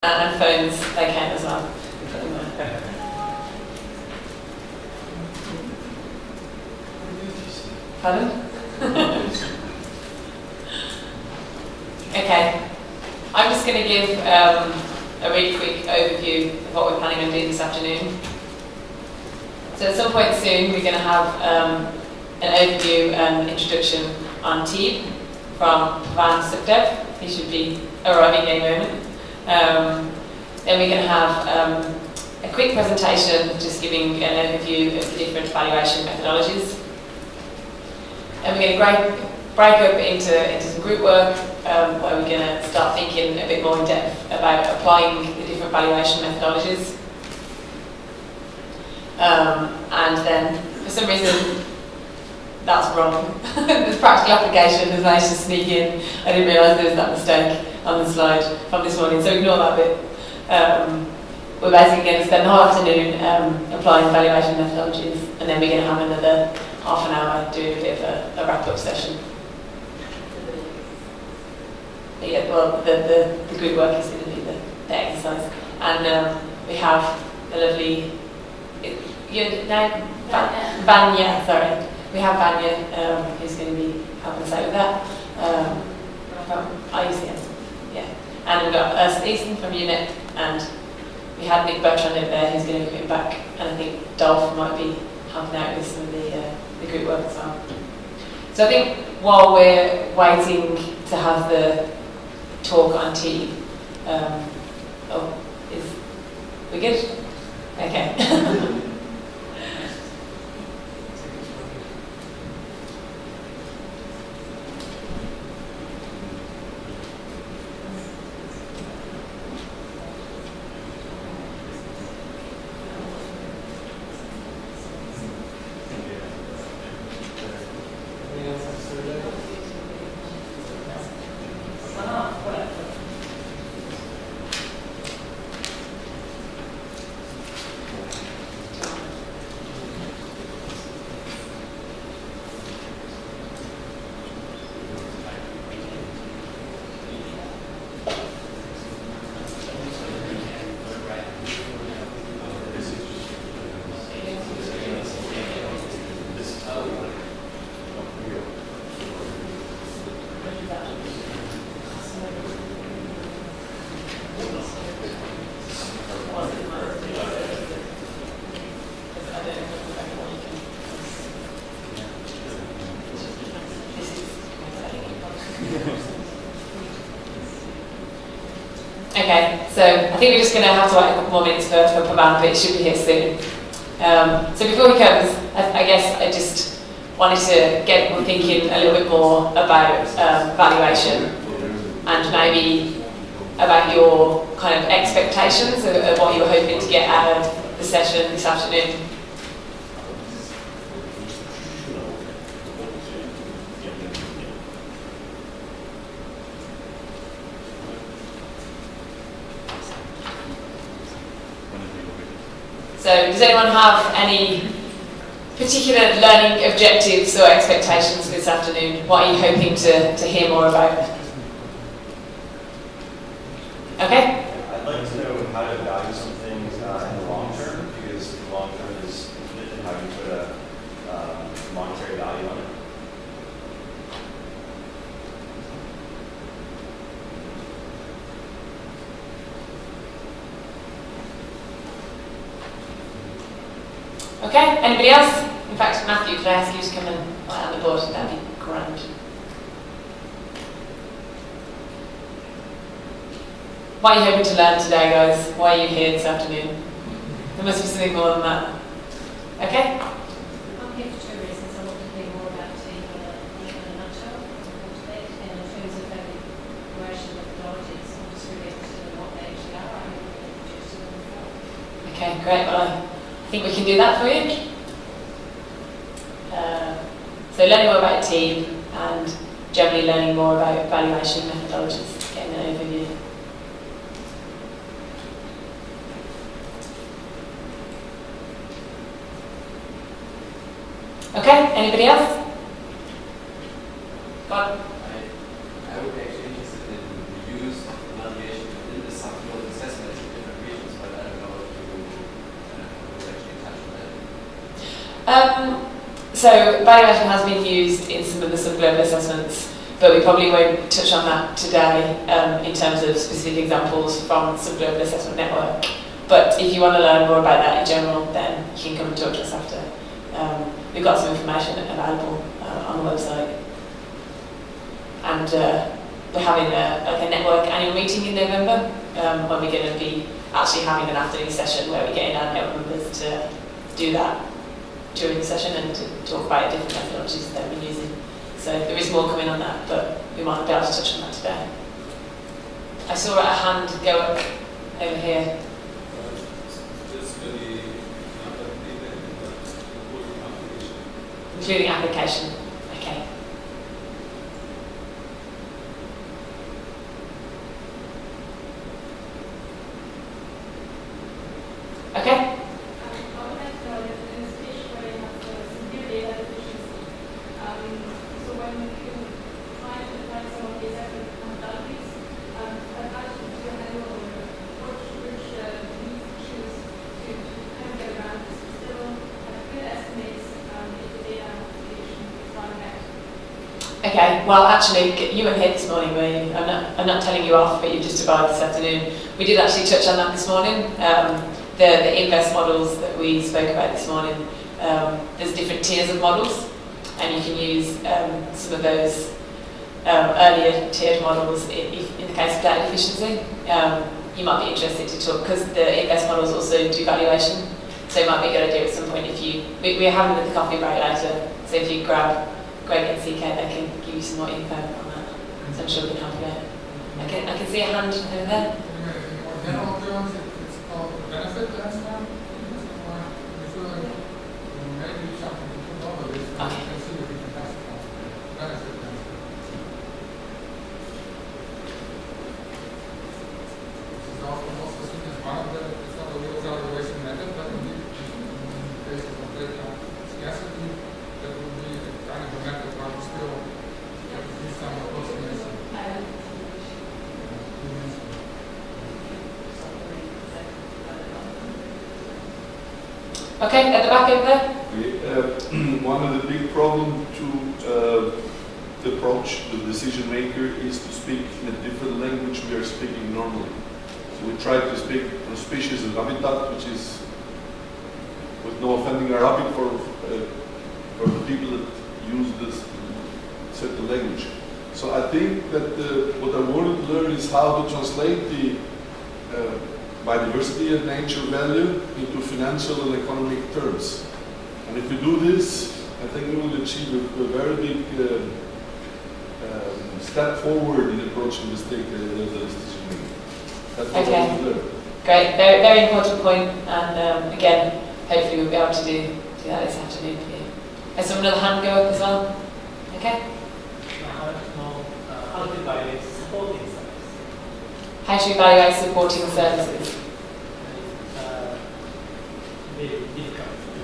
And phones, they count as well. Pardon? Okay. I'm just going to give a really quick overview of what we're planning on doing this afternoon. So at some point soon we're going to have an overview and introduction on TEEB from Van Sukdev. He should be arriving any moment. Then we're going to have a quick presentation just giving an overview of the different evaluation methodologies. And we're going to break up into some group work where we're going to start thinking a bit more in depth about applying the different valuation methodologies. And then, for some reason, that's wrong. The practical application has managed to sneak in. I didn't realise there was that mistake on the slide from this morning, so ignore that bit. We're basically going to spend the whole afternoon applying valuation methodologies, and then we're going to have another half an hour doing a bit of a wrap-up session. Yeah, well, the group work is going to be the exercise. And we have the lovely, Vanya, sorry. We have Vanya, who's going to be helping us out with that. From IUCM, yeah. And we've got Ursula Easton from UNIT, and we had Nick Bertrand over there who's going to be coming back, and I think Dolph might be helping out with some of the group work as well. So I think while we're waiting to have the talk on TEEB, we good? Okay. Okay, so I think we're just going to have to wait a couple more minutes for Pavan, but it should be here soon. So before he comes, I guess I just wanted to get people thinking a little bit more about valuation and maybe about your kind of expectations of what you were hoping to get out of the session this afternoon. So does anyone have any particular learning objectives or expectations this afternoon? What are you hoping to hear more about? Okay? I'd like to know how to value some things in the long term, because the long term is infinite, and how you put a monetary value on it. Okay, anybody else? In fact, Matthew, could I ask you to come and write on the board? That'd be grand. What are you hoping to learn today, guys? Why are you here this afternoon? There must be something more than that. Okay? I'm here for 2 reasons. I want to hear more about TEEB in a nutshell, and in terms of evaluation methodologies, I'm just really interested in what they actually are. I'm really interested in them. Okay, great. Well, I think we can do that for you. So learning more about TEEB and generally learning more about evaluation methodologies, getting an overview. Okay, anybody else? Go on. I would be actually interested in the use of evaluation within the subfield assessment So valuation has been used in some of the sub-global assessments, but we probably won't touch on that today in terms of specific examples from sub-global assessment network. But if you want to learn more about that in general, then you can come and talk to us after. We've got some information available on the website. And we're having a network annual meeting in November, when we're going to be actually having an afternoon session where we're getting our network members to do that during the session and to talk about different methodologies that we're using. So there is more coming on that, but we might be able to touch on that today. I saw a hand go up over here. Including application. Okay. Okay. Okay, well actually, you were here this morning, were you? I'm not telling you off, but you just arrived this afternoon. We did actually touch on that this morning. The invest models that we spoke about this morning, there's different tiers of models, and you can use some of those earlier tiered models in the case of data efficiency. You might be interested to talk, because the invest models also do valuation, so it might be a good idea at some point if you, we're having the coffee break later, so if you grab Greg and CK, they can give you some more info on that. So I'm sure we can help you out. I can see a hand over there. In general terms, it's called benefit transfer. Maybe something to put over this. Okay. You can see if you can classify benefit transfer. This is also seen as one of the, it's not a real valuation method, but indeed, in cases of data scarcity, that would be kind of a method where we still have to do some approximation. Okay, at the back over there. One of the big problems to approach the decision maker is to speak in a different language we are speaking normally. So we try to speak from species and habitat, which is, with no offending Arabic, for the people that use this certain language. So I think that what I wanted to learn is how to translate the biodiversity and nature value into financial and economic terms. And if we do this, I think we will achieve a very big step forward in approaching the stakeholder decision making. That's what I want to learn. Great, very, very important point, and again, hopefully we'll be able to do that this afternoon for you. Has someone another hand go up as well? Okay. How to evaluate supporting services? How to evaluate supporting services? Very difficult to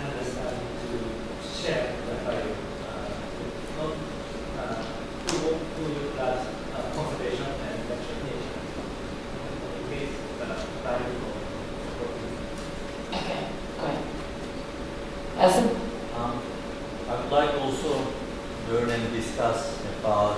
understand, to share the value. Who does conservation and vegetation? In case value for supporting. Okay, great. Elson? I would like also learn and discuss about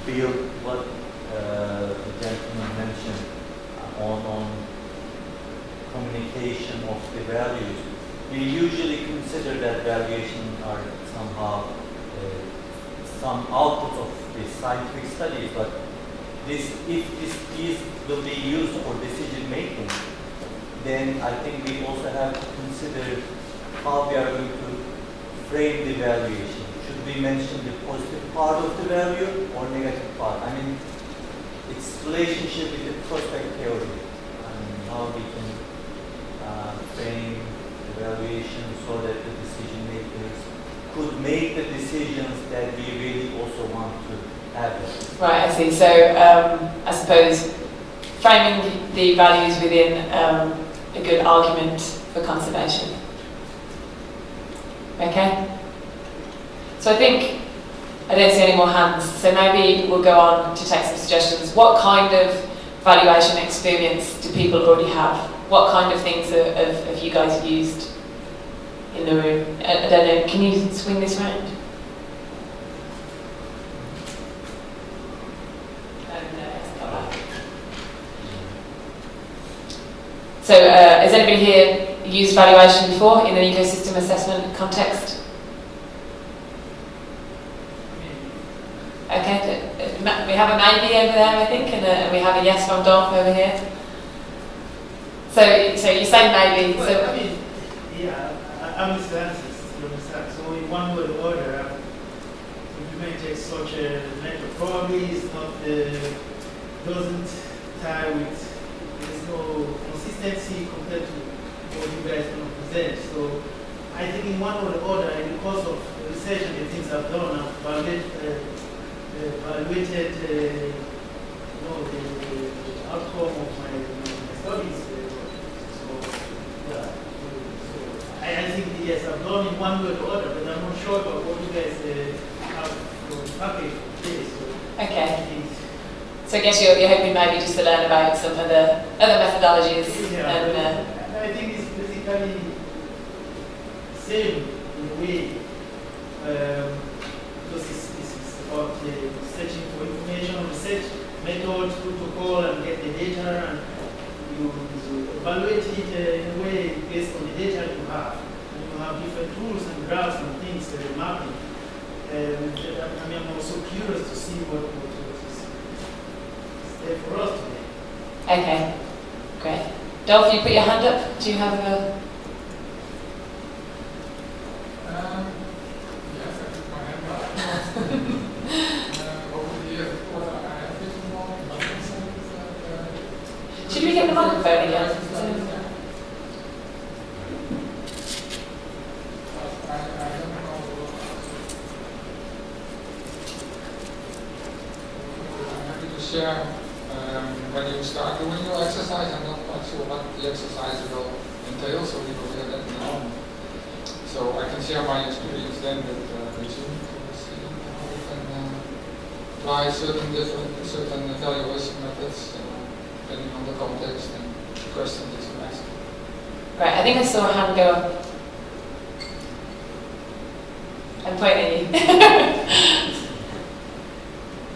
build what the gentleman mentioned on communication of the values. We usually consider that valuation are somehow some output of the scientific studies, but if these will be used for decision making, then I think we also have to consider how we are going to frame the valuation. Should we mention the positive part of the value or negative part? I mean, its relationship with the prospect theory. I mean, how we can frame the valuation so that the decision makers could make the decisions that we really also want to have. Right, I see. So I suppose framing the values within a good argument for conservation. Okay? So I think I don't see any more hands, so maybe we'll go on to take some suggestions. What kind of valuation experience do people already have? what kind of things have you guys used in the room? I don't know, can you swing this round? So, has anybody here used valuation before in an ecosystem assessment context? Okay, we have a maybe over there, I think, and we have a yes from Dolph over here. So you say maybe. Well, So I mean, yeah, I understand this. You understand. So in one word order, implementing such a method probably is not doesn't tie with. There's no consistency compared to what you guys can present. So I think in one word order, in the course of research and the things I've done, I've evaluated the outcome of my studies. I think, yes, I've done in one word order, but I'm not sure about what you guys have for the package for this. okay. So I guess you're hoping maybe just to learn about some of the other methodologies. Yeah, And, I think it's basically same in a way, because it's about searching for information, research methods, protocol, and get the data, and you evaluate it in a way based on the data you have. And you have different tools and graphs and things that are mapping. I mean, I'm also curious to see what is there for us today. okay, great. Dolph, you put your hand up. Do you have a... Yes, I put my hand up. Over the years, of course, I have been more Should we get the microphone again? I don't know. I'm happy to share. When you start doing your exercise, I'm not quite sure what the exercise will entail, so we will hear that now. So I can share my experience then with Zoom to see how we can apply certain evaluation methods depending on the context and the question that you ask. Right, I think I saw a hand go up. I'm pointing at you.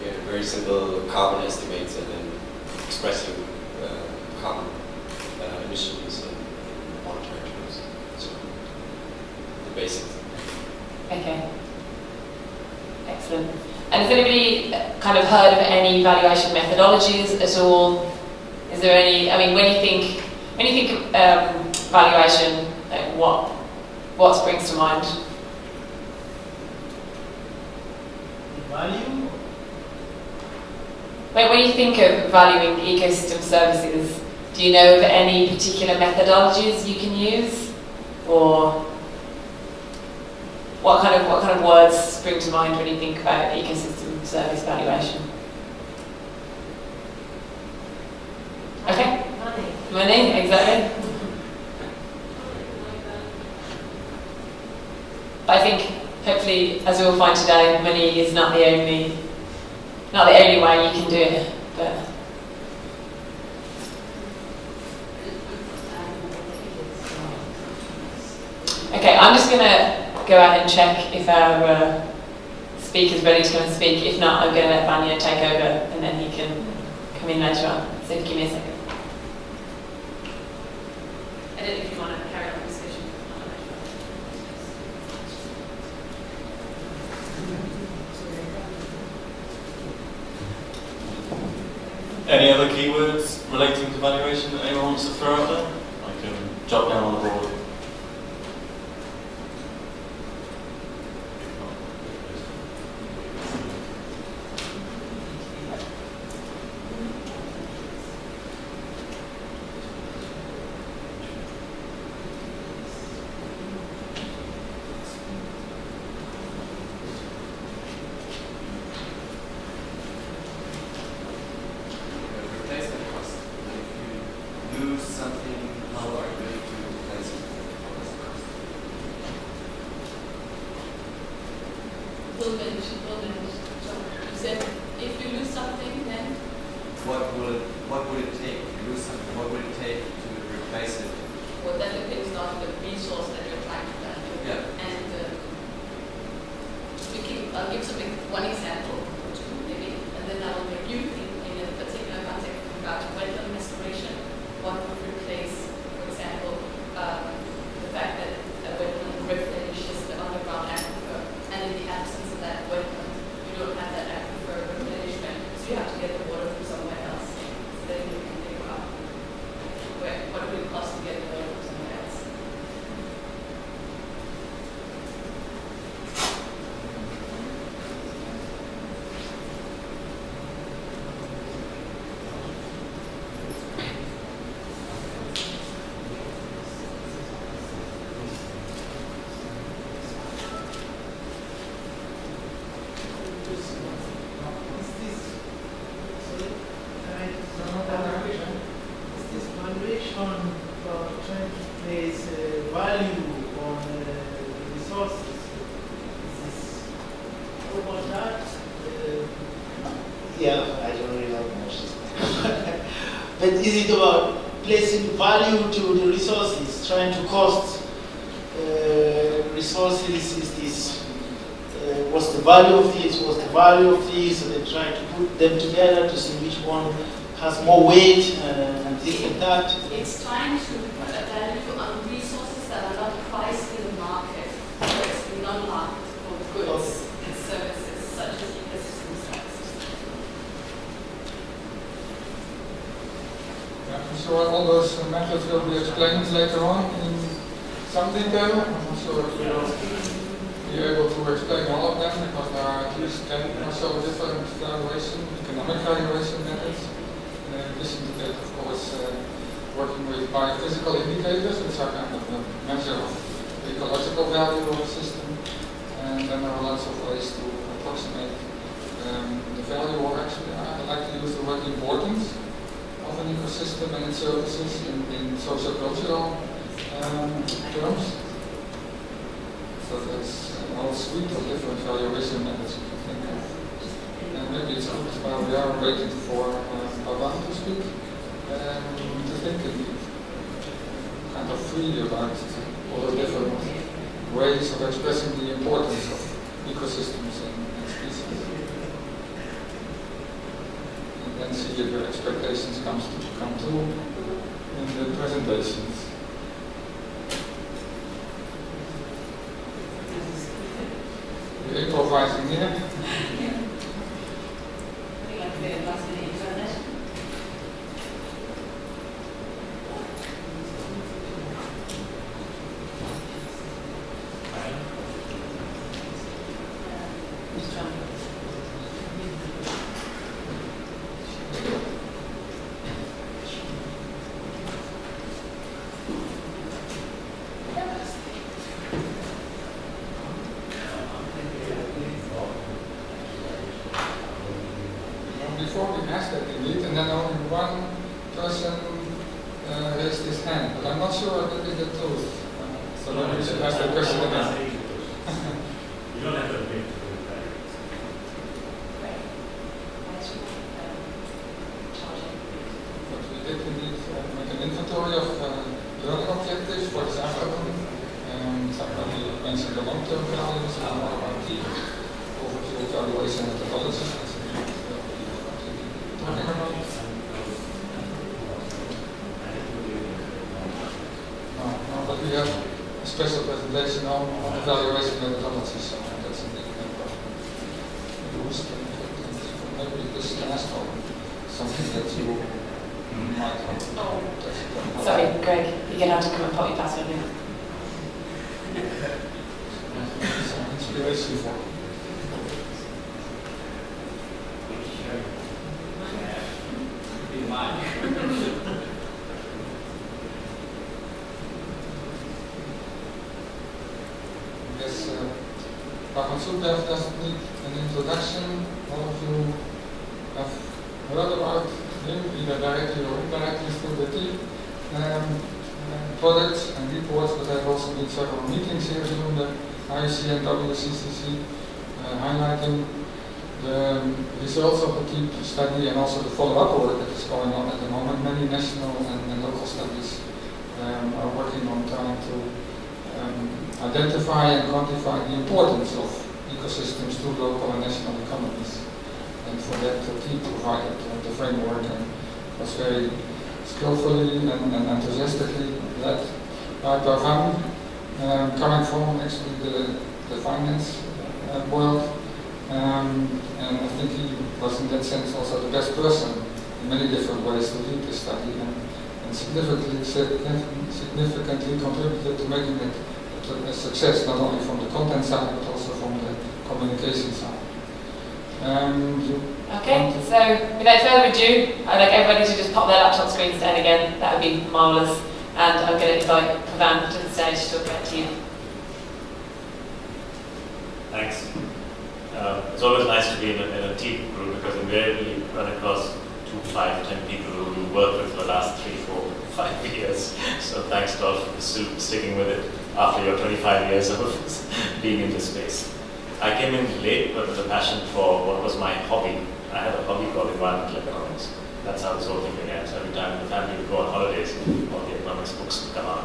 Yeah, very simple carbon estimates and then expressing carbon emissions in monetary terms. So the basics. Okay. Excellent. And has anybody kind of heard of any valuation methodologies at all? Is there any? I mean, when you think valuation, like what springs to mind? Value? When you think of valuing ecosystem services, do you know of any particular methodologies you can use, or what kind of words spring to mind when you think about ecosystem service valuation? Okay. Money, exactly. But I think, hopefully, as we'll find today, money is not the only way you can do it. But okay, I'm just going to go out and check if our speaker's ready to come and speak. If not, I'm going to let Vanya take over, and then he can come in later on. So give me a second. I don't know if you want to carry on the discussion. Any other keywords relating to valuation that anyone wants to throw out there? I can jot down on the board. What would it take if you lose something? What would it take to basic. Well, that depends on the resource that you're trying to value. Yeah. And I'll give one example, maybe, and then I will make you think in a particular context about wetland restoration. One would replace, for example, the fact that a wetland replenishes the underground aquifer, and in the absence of that wetland, you don't have that aquifer replenishment, so you have to get the water from somewhere else. So then you can figure out what it would cost to get the water from somewhere else. Is it about placing value to the resources, trying to cost resources? Is this what's the value of this? What's the value of this? So they're trying to put them together to see which one has more weight and this and that. It's trying to put a value on resources that are not priced in the market, so it's non-marketable goods and services such as ecosystem services. I'm sure all those methods will be explained later on in some detail. I'm not sure if we'll be able to explain all of them because there are at least 10 or so different economic valuation methods. In addition to that, of course, working with biophysical indicators, which are kind of a measure of the ecological value of a system. And then there are lots of ways to approximate the value, or actually I like to use the word importance of an ecosystem and its services in socio-cultural terms. So there's a whole suite of different valuation methods you can think of. And maybe it's good while we are waiting for Pavan to speak, to think kind of freely about all the different ways of expressing the importance of ecosystems and species. And see if your expectations come true in the presentations. You're improvising here. Before we asked that indeed, and then only one person raised his hand, but I'm not sure that is the truth. So maybe we should ask that question again. You don't have to admit to do that. But we did indeed make an inventory of learning objectives, for example. Somebody mentioned the long-term values, and more about the overview evaluation methodology. But we have a special presentation on evaluation methodology, so that's indeed used. Maybe this can ask for something that you might want. Sorry, Greg, you're going to have to come and put your password in. Some inspiration for Yes, Pavan Soedev doesn't need an introduction. All of you have heard about him, either directly or indirectly through the team. Products and reports, but there have also been several meetings here during the IEC and WCCC highlighting the results of the TEEP study and also the follow-up work that is going on at the moment. Many national and local studies are working on trying to identify and quantify the importance of ecosystems to local and national economies. And for that, he provided the framework and was very skillfully and enthusiastically led by Pavan, coming from actually the finance world. And I think he was in that sense also the best person in many different ways to lead this study and significantly contributed to making it a success, not only from the content side but also from the communication side. Okay, so without further ado, I'd like everybody to just pop their laptop screens down again. That would be marvellous. And I'm going to invite Pavan to the stage to talk about to you. Thanks. It's always nice to be in a team group because invariably you run across 2, 5, 10 people who you work with for the last 3, 4, 5 years. So thanks, Dolph, for sticking with it after your 25 years of being in this space. I came in late, but with a passion for what was my hobby. I had a hobby called environmental economics. That's how this whole thing began. So every time the family would go on holidays, all the economics books would come out.